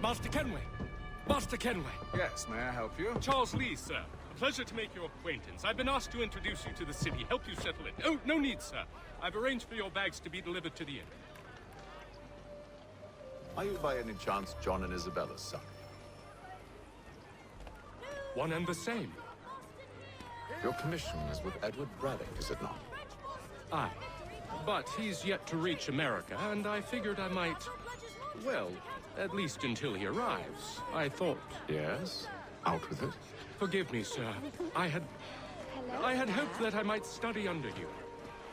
Master Kenway! Master Kenway! Yes, may I help you? Charles Lee, sir. A pleasure to make your acquaintance. I've been asked to introduce you to the city, help you settle in. Oh, no need, sir. I've arranged for your bags to be delivered to the inn. Are you by any chance John and Isabella's son? One and the same. Your commission is with Edward Braddock, is it not? Aye. But he's yet to reach America, and I figured I might... Well, at least until he arrives. I thought... Yes? Out with it. Forgive me, sir. I had hoped that I might study under you.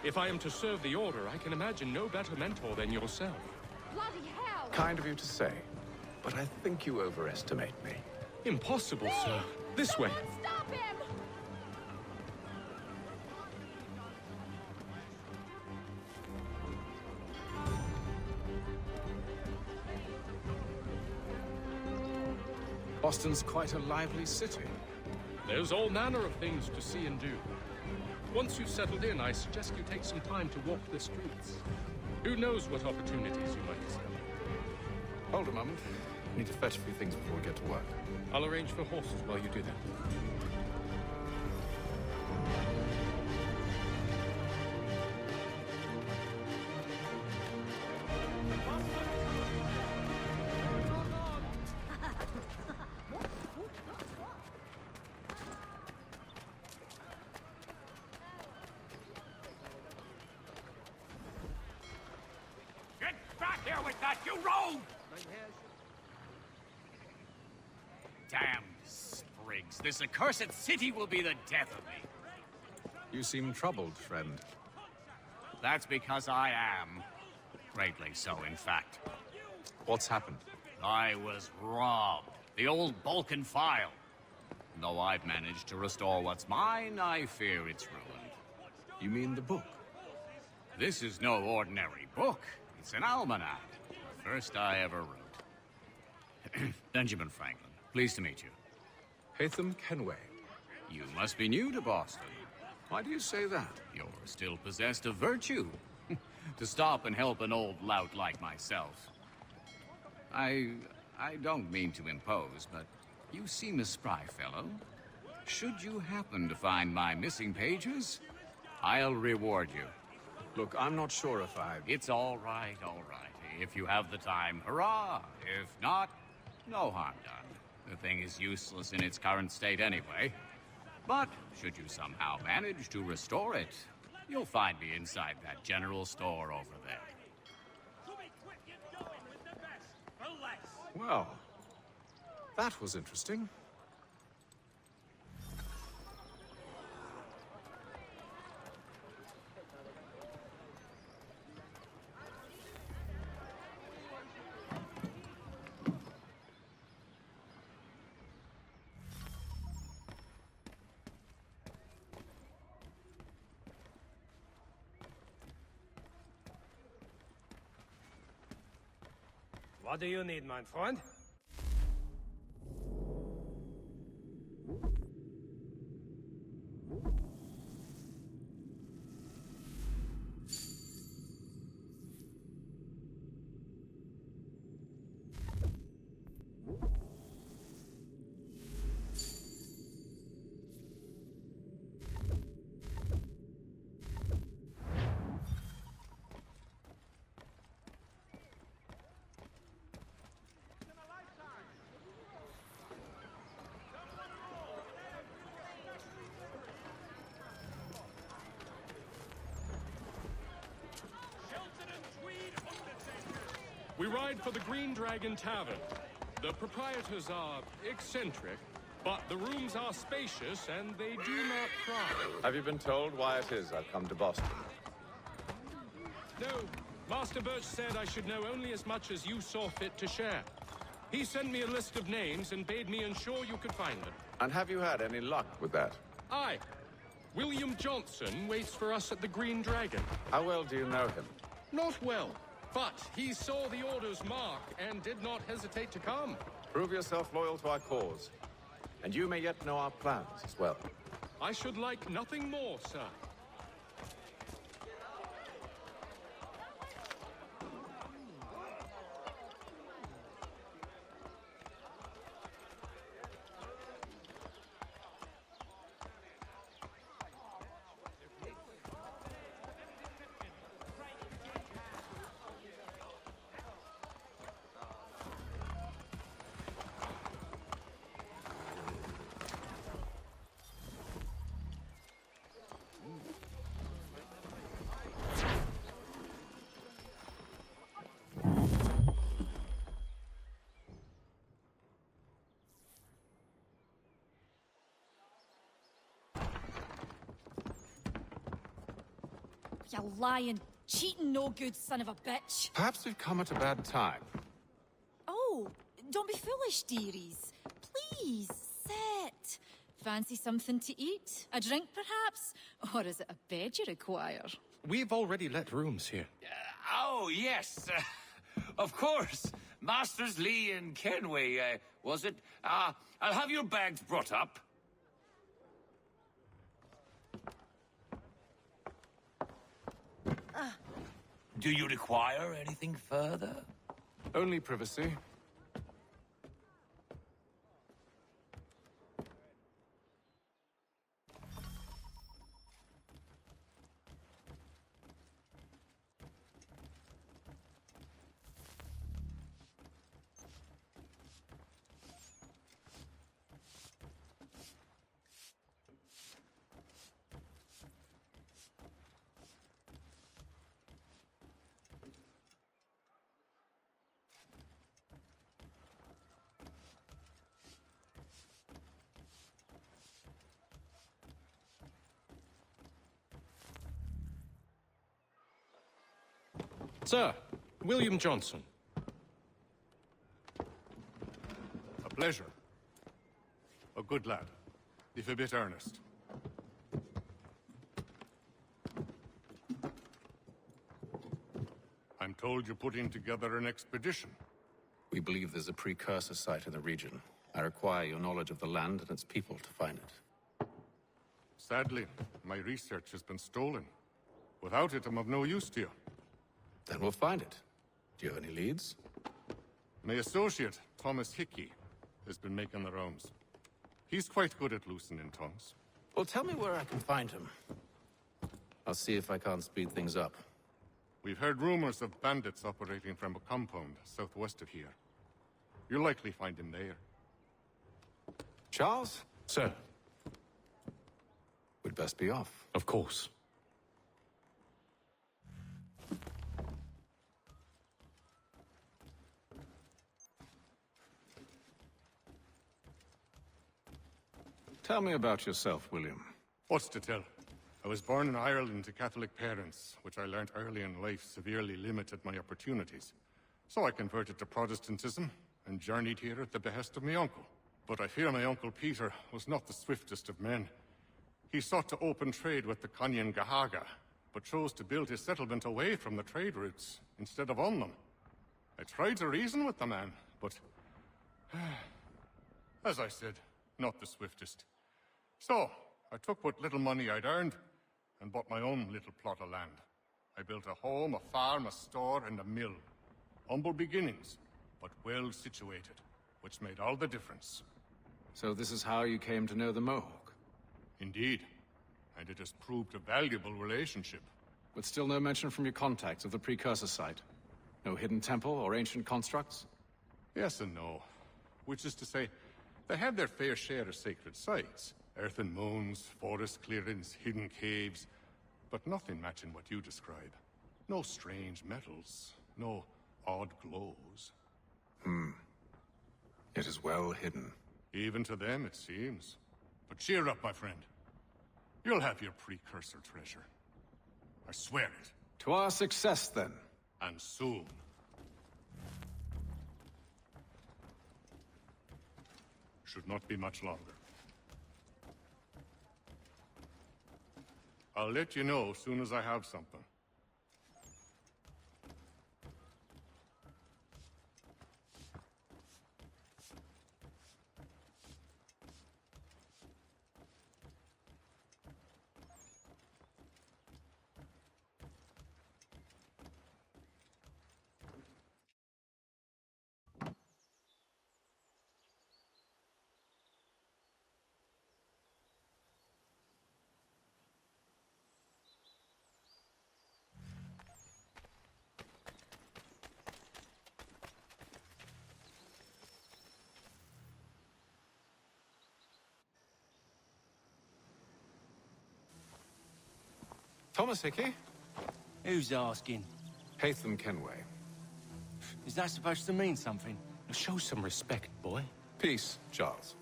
If I am to serve the Order, I can imagine no better mentor than yourself. Bloody hell! Kind of you to say, but I think you overestimate me. Impossible, sir. This way. Stop him! Boston's quite a lively city. There's all manner of things to see and do. Once you've settled in, I suggest you take some time to walk the streets. Who knows what opportunities you might discover. Hold a moment. I need to fetch a few things before we get to work. I'll arrange for horses while you do that. Get back here with that, you rogue! Damn sprigs. This accursed city will be the death of me. You seem troubled, friend. That's because I am. Greatly so, in fact. What's happened? I was robbed. The old Balkan file. Though I've managed to restore what's mine, I fear it's ruined. You mean the book? This is no ordinary book. It's an almanac. The first I ever wrote. Benjamin Franklin. Pleased to meet you. Haytham Kenway. You must be new to Boston. Why do you say that? You're still possessed of virtue. To stop and help an old lout like myself. I don't mean to impose, but you seem a spry fellow. Should you happen to find my missing pages, I'll reward you. Look, I'm not sure if I... It's all right, all right. If you have the time, hurrah! If not, no harm done. The thing is useless in its current state anyway. But should you somehow manage to restore it, you'll find me inside that general store over there. Well, that was interesting. What do you need, my friend? We ride for the Green Dragon Tavern. The proprietors are eccentric, but the rooms are spacious and they do not cry. Have you been told why it is I've come to Boston? No, Master Birch said I should know only as much as you saw fit to share. He sent me a list of names and bade me ensure you could find them. And have you had any luck with that? Aye. William Johnson waits for us at the Green Dragon. How well do you know him? Not well, but he saw the Order's mark and did not hesitate to come. Prove yourself loyal to our cause. And you may yet know our plans as well. I should like nothing more, sir. You lying, cheating, no good son of a bitch. Perhaps we've come at a bad time. Oh, don't be foolish, dearies. Please, sit. Fancy something to eat? A drink, perhaps? Or is it a bed you require? We've already let rooms here. Oh, yes. Of course. Masters Lee and Kenway, was it? I'll have your bags brought up. Do you require anything further? Only privacy. Sir, William Johnson. A pleasure. A good lad, if a bit earnest. I'm told you're putting together an expedition. We believe there's a precursor site in the region. I require your knowledge of the land and its people to find it. Sadly, my research has been stolen. Without it, I'm of no use to you. Then we'll find it. Do you have any leads? My associate, Thomas Hickey, has been making the rounds. He's quite good at loosening tongues. Well, tell me where I can find him. I'll see if I can't speed things up. We've heard rumors of bandits operating from a compound southwest of here. You'll likely find him there. Charles? Sir, We'd best be off. of course. Tell me about yourself, William. What's to tell? I was born in Ireland to Catholic parents, which I learned early in life severely limited my opportunities. So I converted to Protestantism and journeyed here at the behest of my uncle. But I fear my uncle Peter was not the swiftest of men. He sought to open trade with the Conyan Gahaga, but chose to build his settlement away from the trade routes instead of on them. I tried to reason with the man, but as I said, not the swiftest. So, I took what little money I'd earned and bought my own little plot of land. I built a home, a farm, a store, and a mill. Humble beginnings, but well situated, which made all the difference. So this is how you came to know the Mohawk? Indeed, and it has proved a valuable relationship. But still no mention from your contacts of the precursor site? No hidden temple or ancient constructs? Yes and no. Which is to say, they had their fair share of sacred sites. Earthen mounds, forest clearings, hidden caves, but nothing matching what you describe. No strange metals, no odd glows. It is well hidden. Even to them, it seems. But cheer up, my friend. You'll have your precursor treasure. I swear it. To our success, then. And soon. Should not be much longer. I'll let you know as soon as I have something. Thomas Hickey? Who's asking? Haytham Kenway. Is that supposed to mean something? Show some respect, boy. Peace, Charles.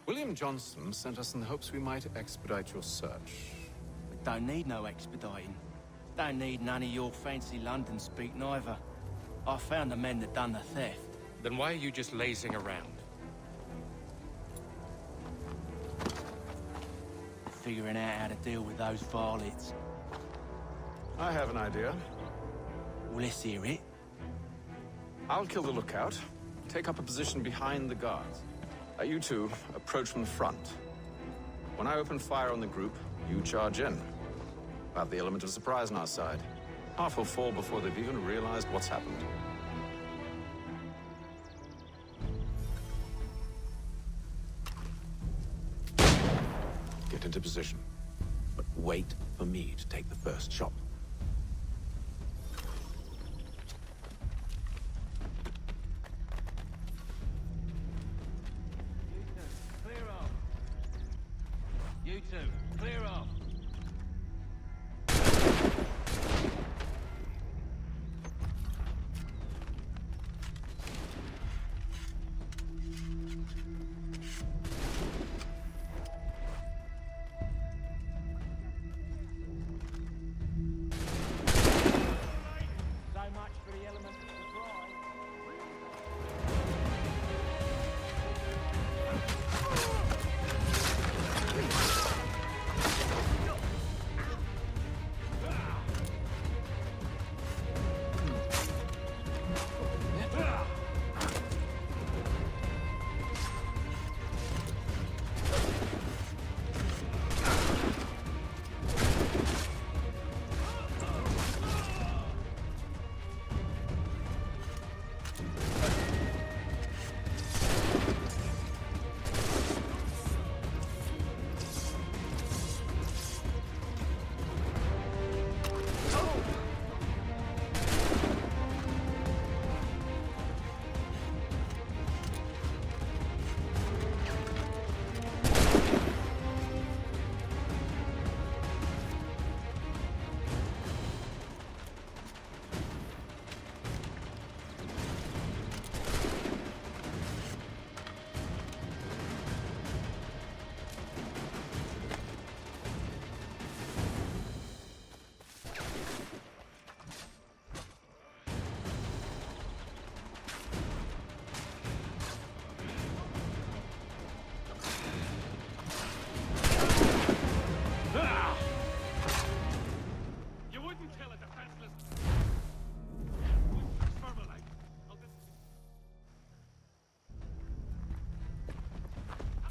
William Johnson sent us in the hopes we might expedite your search. We don't need no expediting. Don't need none of your fancy London speak neither. I found the men that done the theft. Then why are you just lazing around? Figuring out how to deal with those varlets. I have an idea. Well, let's hear it. I'll kill the lookout, take up a position behind the guards. You two approach from the front. When I open fire on the group, you charge in. We'll have the element of surprise on our side. Half will fall before they've even realized what's happened. Get into position, but wait for me to take the first shot. Clear off. You two, clear off.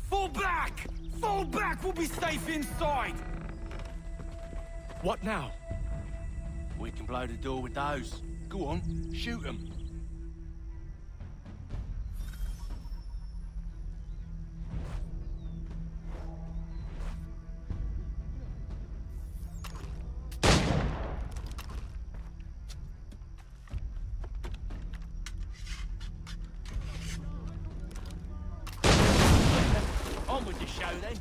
Fall back! Fall back! We'll be safe inside! What now? We can blow the door with those. Go on, shoot them. On with the show, then.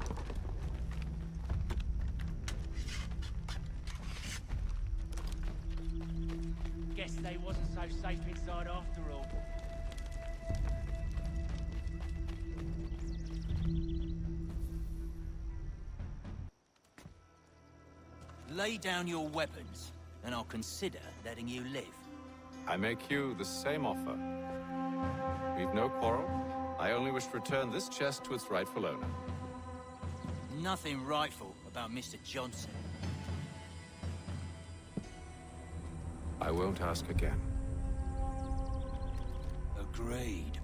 Guess they wasn't so safe inside after all. Lay down your weapons, and I'll consider letting you live. I make you the same offer. We've no quarrel. I only wish to return this chest to its rightful owner. Nothing rightful about Mr. Johnson. I won't ask again. Agreed.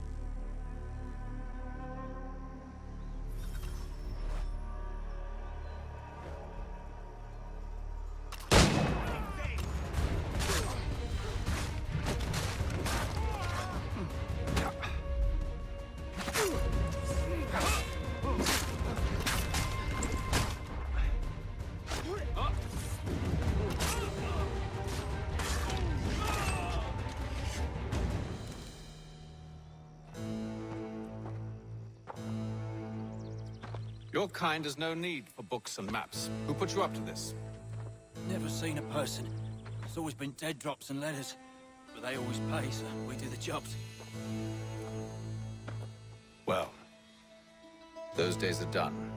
Your kind has no need for books and maps. Who put you up to this? Never seen a person. It's always been dead drops and letters. But they always pay, so we do the jobs. Well, those days are done.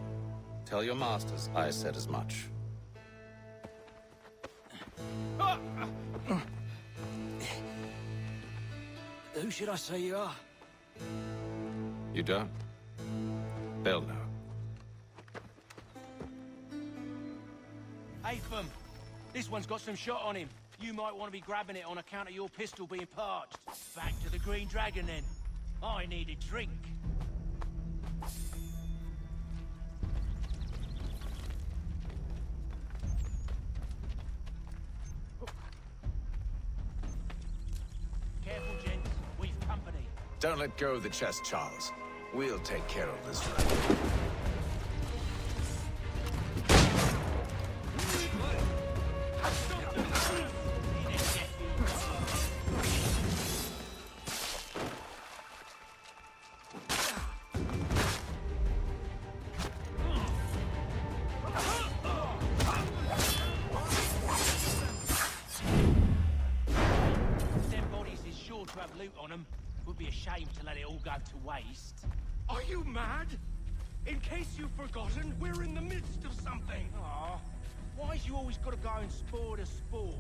Tell your masters I said as much. Who should I say you are? You don't? They'll know. Apham, this one's got some shot on him. You might want to be grabbing it on account of your pistol being parched. Back to the Green Dragon, then. I need a drink. Careful, gents. We've company. Don't let go of the chest, Charles. We'll take care of this one. To have loot on them. Would be a shame to let it all go to waste. Are you mad? In case you've forgotten, we're in the midst of something. Aw, why's you always got to go and spore the sport?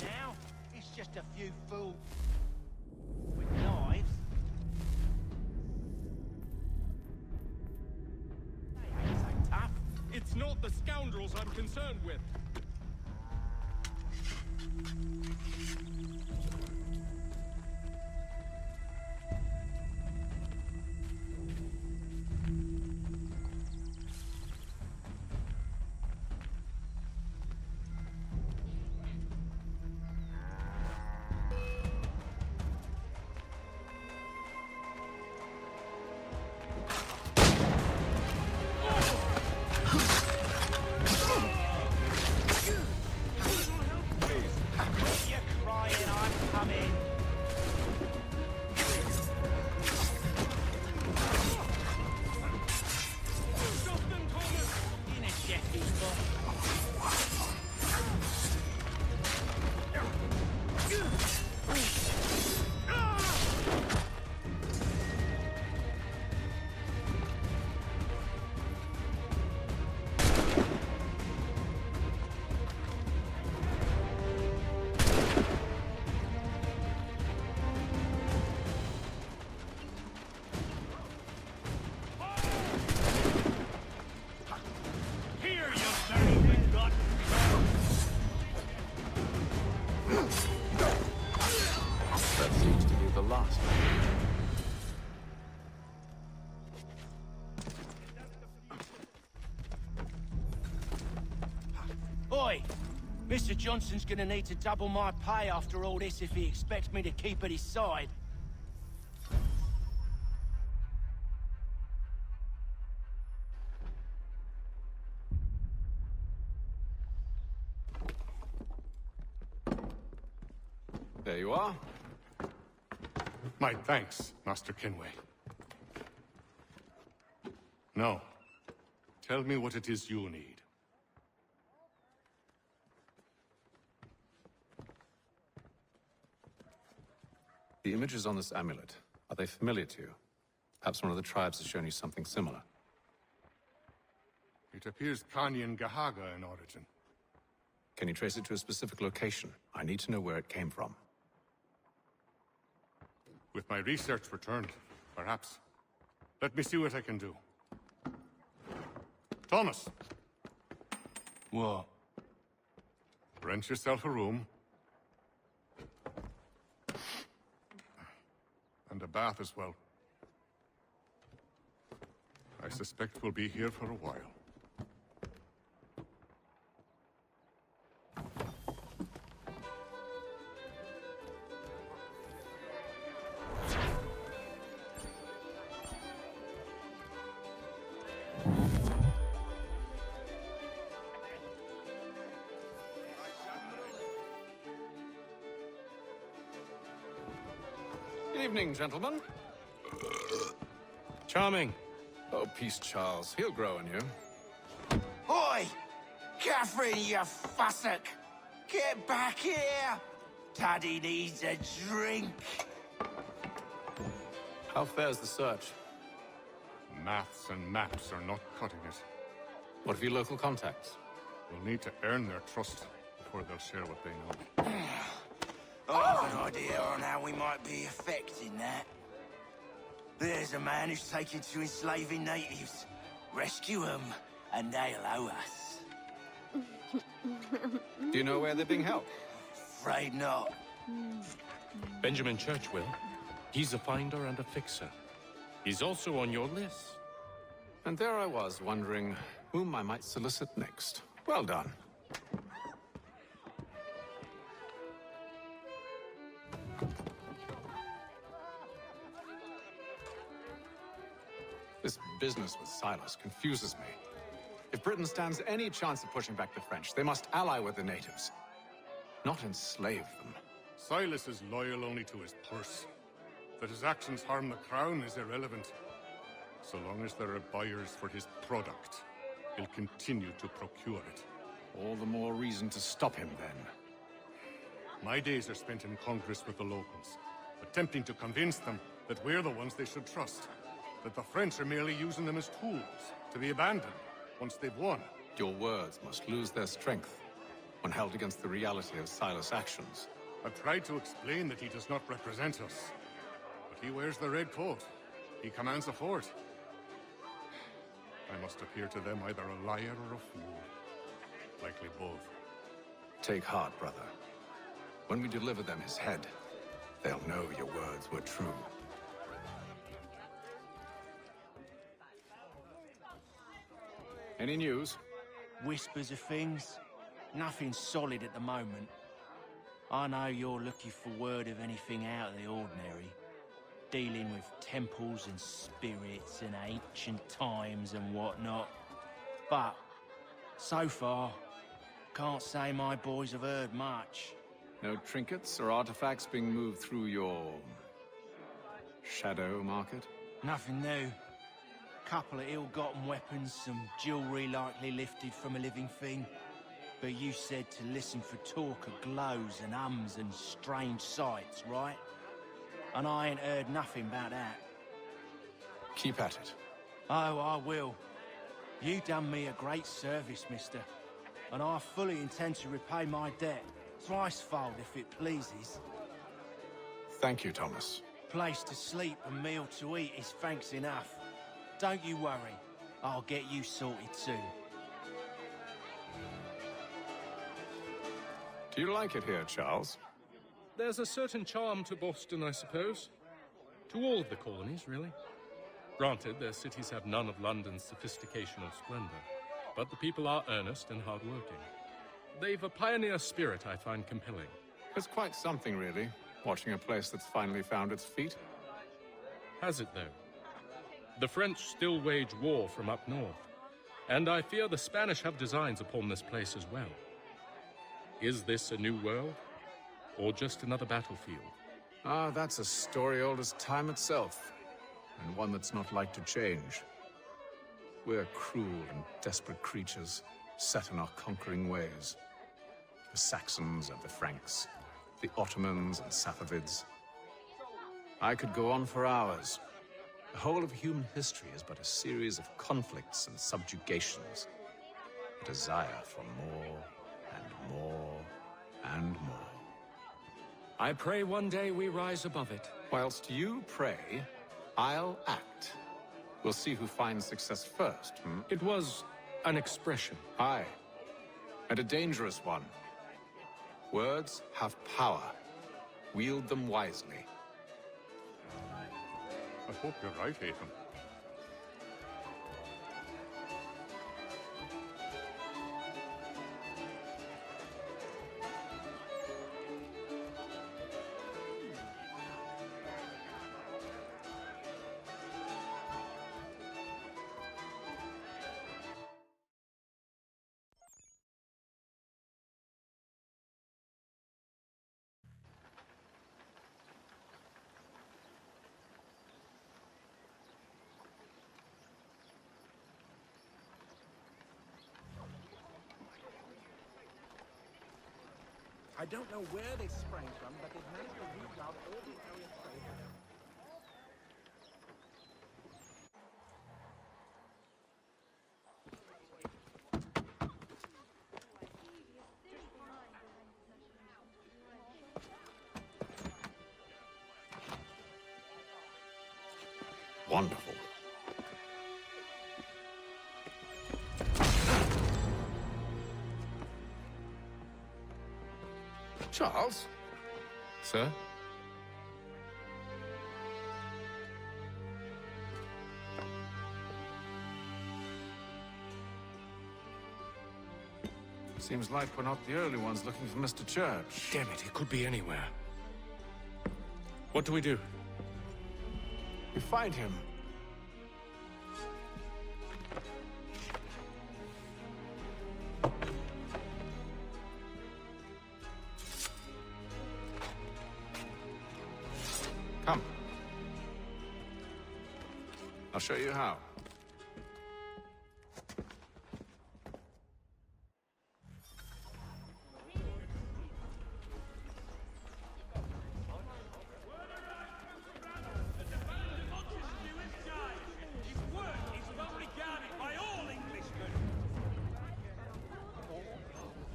Now, it's just a few fools with knives. They ain't so tough. It's not the scoundrels I'm concerned with. Oi! Mr. Johnson's gonna need to double my pay after all this if he expects me to keep at his side. There you are. My thanks, Master Kenway. Now, tell me what it is you need. The images on this amulet, are they familiar to you? Perhaps one of the tribes has shown you something similar. It appears Kanyan Gahaga in origin. Can you trace it to a specific location? I need to know where it came from. With my research returned, perhaps. Let me see what I can do. Thomas, What? rent yourself a room. And a bath as well. I suspect we'll be here for a while. Evening, gentlemen. Charming. Oh, peace, Charles. He'll grow on you. Oi! Catherine, you fussock! Get back here! Daddy needs a drink. How fares the search? Maths and maps are not cutting it. What of your local contacts? We'll need to earn their trust before they'll share what they know. I have an idea on how we might be affecting that. There's a man who's taken to enslaving natives. Rescue them, and they'll owe us. Do you know where they're being held? Afraid not. Benjamin Church will. He's a finder and a fixer. He's also on your list. And there I was, wondering whom I might solicit next. Well done. This business with Silas confuses me. If Britain stands any chance of pushing back the French, they must ally with the natives, not enslave them. Silas is loyal only to his purse. That his actions harm the crown is irrelevant. So long as there are buyers for his product, he'll continue to procure it. All the more reason to stop him, then. My days are spent in Congress with the locals, attempting to convince them that we're the ones they should trust. That the French are merely using them as tools, to be abandoned once they've won. Your words must lose their strength when held against the reality of Silas' actions. I've tried to explain that he does not represent us. But he wears the red coat. He commands a fort. I must appear to them either a liar or a fool. Likely both. Take heart, brother. When we deliver them his head, they'll know your words were true. Any news? Whispers of things. Nothing solid at the moment. I know you're looking for word of anything out of the ordinary. Dealing with temples and spirits and ancient times and whatnot. But, so far, can't say my boys have heard much. No trinkets or artifacts being moved through your... shadow market? Nothing new. Couple of ill-gotten weapons, some jewelry likely lifted from a living thing. But you said to listen for talk of glows and ums and strange sights, right? And I ain't heard nothing about that. Keep at it. Oh, I will. You done me a great service, mister. And I fully intend to repay my debt. Thricefold, if it pleases. Thank you, Thomas. Place to sleep and meal to eat is thanks enough. Don't you worry. I'll get you sorted soon. Do you like it here, Charles? There's a certain charm to Boston, I suppose. To all of the colonies, really. Granted, their cities have none of London's sophistication or splendor, but the people are earnest and hardworking. They've a pioneer spirit I find compelling. It's quite something, really, watching a place that's finally found its feet. Has it, though? The French still wage war from up north, and I fear the Spanish have designs upon this place as well. Is this a new world, or just another battlefield? Ah, that's a story old as time itself, and one that's not like to change. We're cruel and desperate creatures, set in our conquering ways. The Saxons and the Franks, the Ottomans and Safavids. I could go on for hours. The whole of human history is but a series of conflicts and subjugations. A desire for more and more and more. I pray one day we rise above it. Whilst you pray, I'll act. We'll see who finds success first, It was An expression. Aye, and a dangerous one. Words have power. Wield them wisely. I hope you're right, Ethan. I don't know where they sprang from, but they've managed to reroute all the area trade. Wonderful. Charles? Sir? Seems like we're not the only ones looking for Mr. Church. Damn it, he could be anywhere. What do we do? We find him. Come. I'll show you how.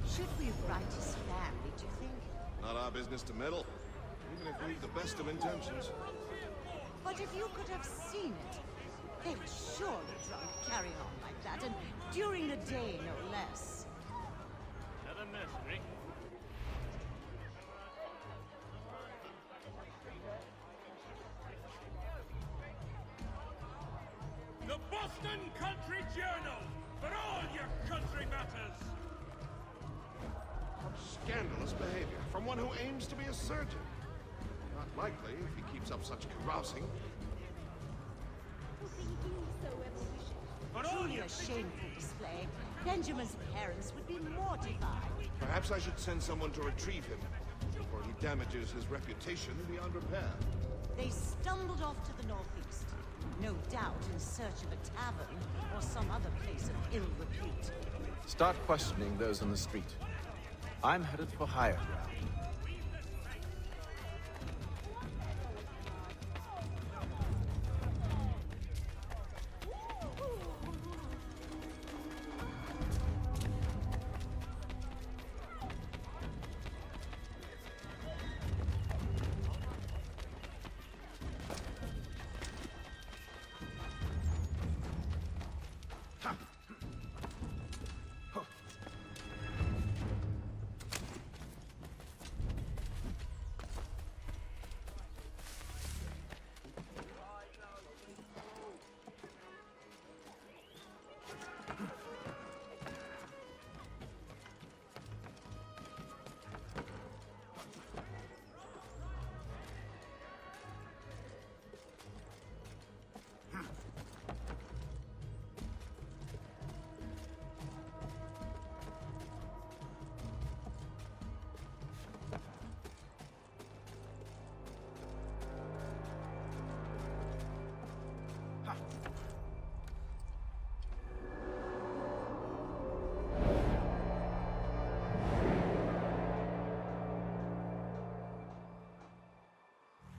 Should we write his family, do you think? Not our business to meddle, even if we've the best of intentions. But if you could have seen it, they were surely drunk carrying on like that, and during the day, no less. Another mystery. The Boston Country Journal, for all your country matters! Scandalous behavior from one who aims to be a surgeon. Not likely if he keeps up such carousing. Truly a shameful display. Benjamin's parents would be mortified. Perhaps I should send someone to retrieve him before he damages his reputation beyond repair. They stumbled off to the northeast, no doubt in search of a tavern or some other place of ill repute. Start questioning those on the street. I'm headed for higher ground.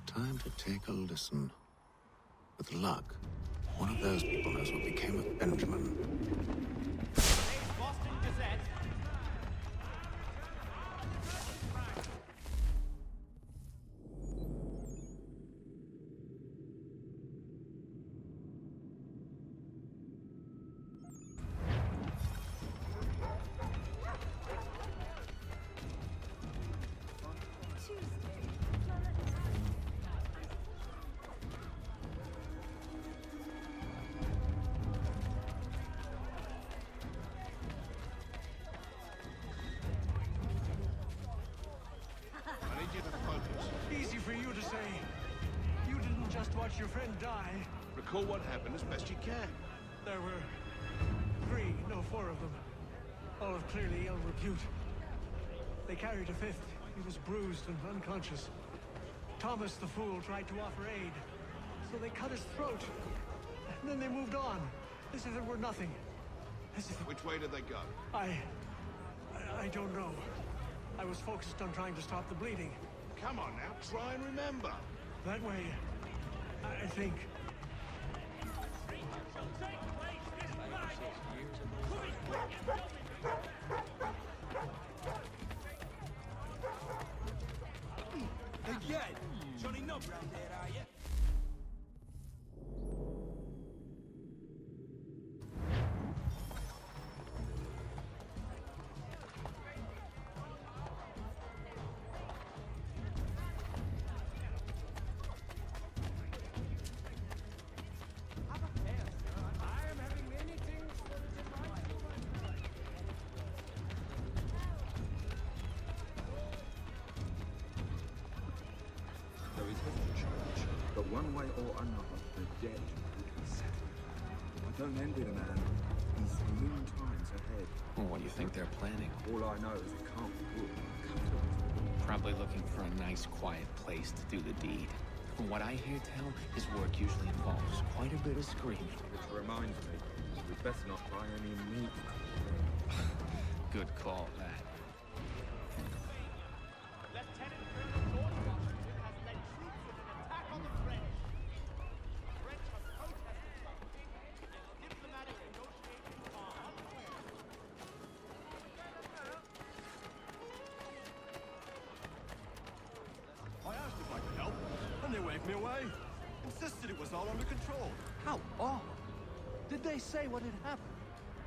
Time to take a listen. With luck, one of those people knows what became of Benjamin. Boston Gazette. watch your friend die. Recall what happened as best you can. There were 4 of them. All of clearly ill repute. They carried a 5th. He was bruised and unconscious. Thomas the fool tried to offer aid, so they cut his throat. And then they moved on, as if it were nothing. As if... Which way did they go? I don't know. I was focused on trying to stop the bleeding. Come on now, try and remember. That way, I think. Again? Johnny Knob round there, are you? One way or another, the debt would be settled. I don't envy the man. He's moon times ahead. Well, what do you think they're planning? All I know is it can't be good. Probably looking for a nice, quiet place to do the deed. From what I hear tell, his work usually involves quite a bit of screaming. Which reminds me, we'd best not buy any meat. Good call, that. Me away. Insisted it was all under control. How odd. Did they say what had happened?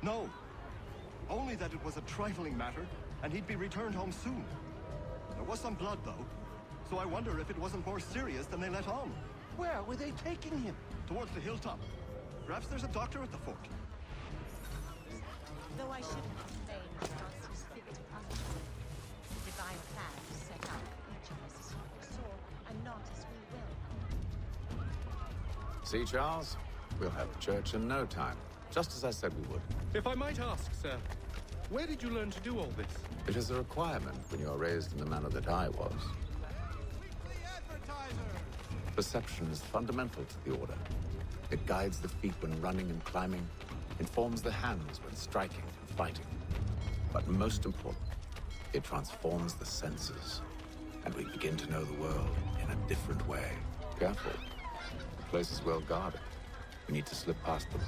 No. Only that it was a trifling matter, and he'd be returned home soon. There was some blood, though, so I wonder if it wasn't more serious than they let on. Where were they taking him? Towards the hilltop. Perhaps there's a doctor at the fort. Though I shouldn't complain because he's fit to punishment. The divine plan is set out each of us as he foresaw, and not as we will. See, Charles? We'll have a church in no time. Just as I said we would. If I might ask, sir, where did you learn to do all this? It is a requirement when you are raised in the manner that I was. Perception is fundamental to the Order. It guides the feet when running and climbing, informs the hands when striking and fighting. But most important, it transforms the senses, and we begin to know the world in a different way. Careful. The place is well guarded. We need to slip past them.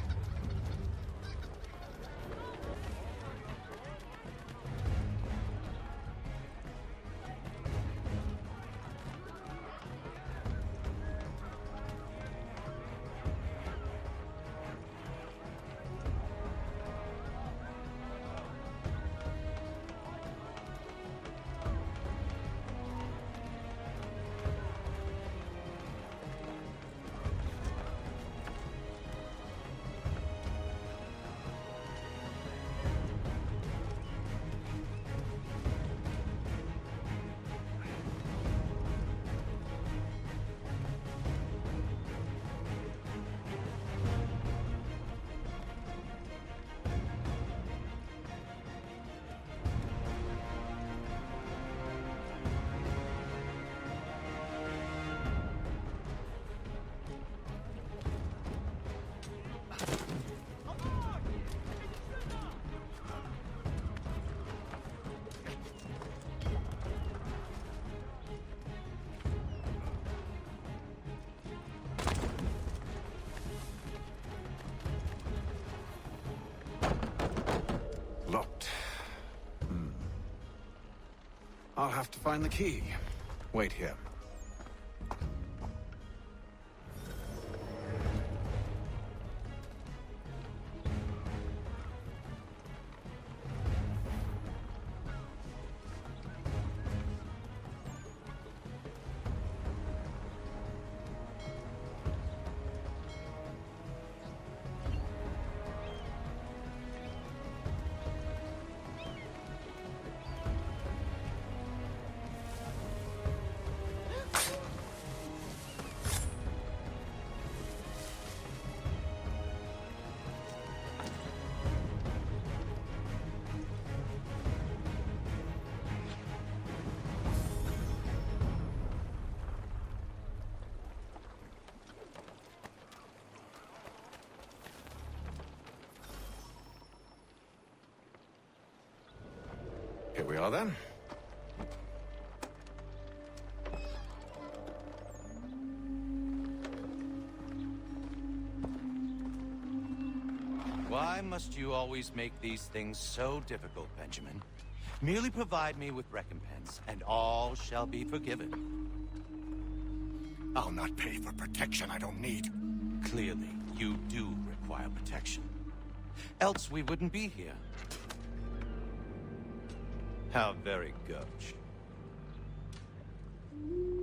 Locked. I'll have to find the key. Wait here. Here we are then. Why must you always make these things so difficult, Benjamin? Merely provide me with recompense, and all shall be forgiven. I'll not pay for protection I don't need. Clearly, you do require protection. Else we wouldn't be here. How very gauche.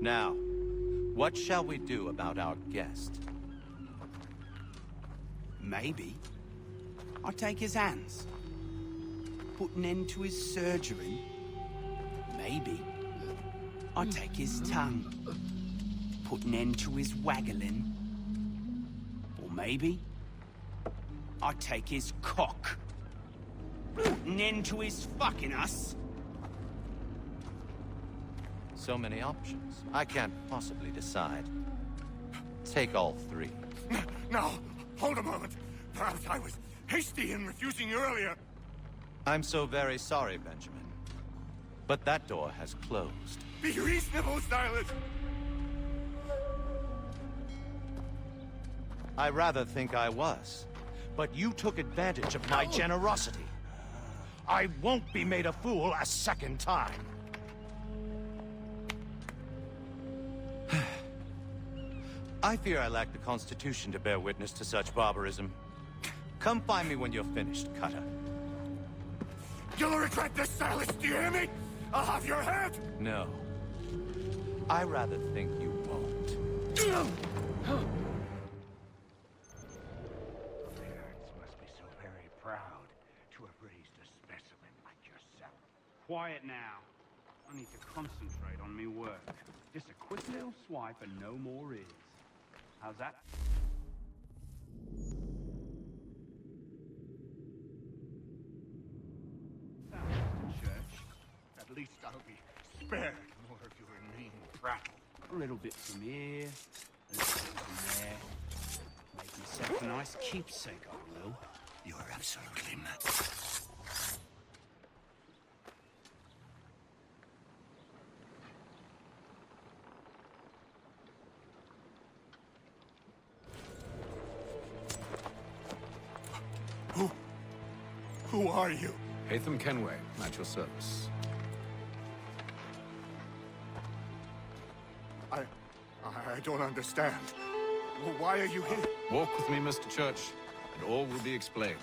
Now, what shall we do about our guest? Maybe I'll take his hands. Put an end to his surgery. Maybe I'll take his tongue. Put an end to his waggling. Or maybe I'll take his cock. Put an end to his fucking us. So many options. I can't possibly decide. Take all three. No, hold a moment. Perhaps I was hasty in refusing you earlier. I'm so very sorry, Benjamin. But that door has closed. Be reasonable, Silas! I rather think I was. But you took advantage of my generosity. I won't be made a fool a second time. I fear I lack the constitution to bear witness to such barbarism. Come find me when you're finished, Cutter. You'll regret this, Silas, do you hear me? I'll have your head! No. I rather think you won't. Parents must be so very proud to have raised a specimen like yourself. Quiet now. I need to concentrate on me work. Just a quick little swipe and no more is. How's that? Church. At least I'll be spared more of your mean prattle. A little bit from here, a little bit from there. Make myself a nice keepsake, I will. You're absolutely nuts. Who are you? Hatham Kenway, at your service. I don't understand. Why are you here? Walk with me, Mr. Church, and all will be explained.